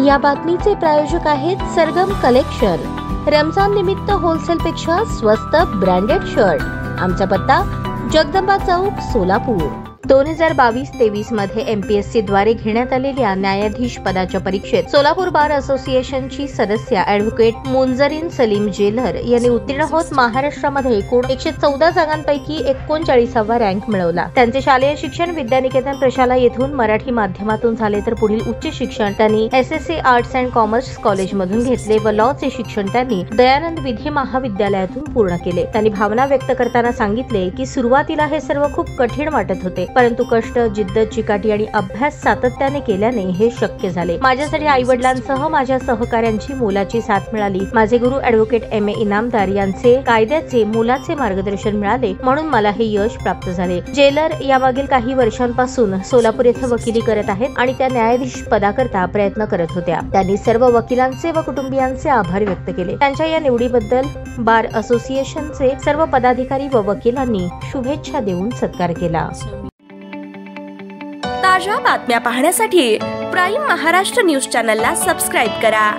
या बातमीचे प्रायोजक आहेत सरगम कलेक्शन। रमजान निमित्त होलसेल पेक्षा स्वस्त ब्रँडेड शर्ट। आमचा पत्ता जगदंबा चौक, सोलापूर। 2022-23 मध्ये MPSC द्वारे घेण्यात आलेल्या न्यायाधीश पदाच्या परीक्षेत सोलापूर बार असोसिएशनची सदस्य ॲडव्होकेट मुंजरीन सलीम जेलर यांनी उत्तीर्ण होत महाराष्ट्रामध्ये एकूण 114 जागांपैकी 39वा रँक मिळवला। त्यांचे शालेय शिक्षण विद्यानिकेतन प्रशाला येथून मराठी माध्यमातून झाले, तर पुढील उच्च शिक्षण त्यांनी SSC आर्ट्स अँड कॉमर्स कॉलेजमधून घेतले व लॉचे शिक्षण त्यांनी दयानंद विधी महाविद्यालयातून पूर्ण केले। त्यांनी भावना व्यक्त करताना सांगितले की सुरुवातीला हे सर्व खूप कठीण वाटत होते, परंतु कष्ट, जिद्द, चिकाटी आणि अभ्यास सातत्याने केल्याने हे शक्य झाले। माझ्यासाठी आई-वडिलांसह माझ्या सहकाऱ्यांची मोलाची साथ मिळाली। माझे गुरु ॲडव्होकेट MA इनामदार यांचे कायद्याचे मोलाचे मार्गदर्शन मिळाले, म्हणून मला हे यश प्राप्त झाले। जेलर यामागील काही वर्षांपासून सोलापूर येथे वकिली करत आहेत आणि त्या न्यायाधीश पदाकरता प्रयत्न करत होत्या। त्यांनी सर्व वकिलांचे व कुटुंबियांचे आभार व्यक्त केले। त्यांच्या या निवडीबद्दल बार असोसिएशनचे सर्व पदाधिकारी व वकिलांनी शुभेच्छा देऊन सत्कार केला। ताज्या बातम्या पाहण्यासाठी प्राईम महाराष्ट्र न्यूज चॅनलला सबस्क्राईब करा।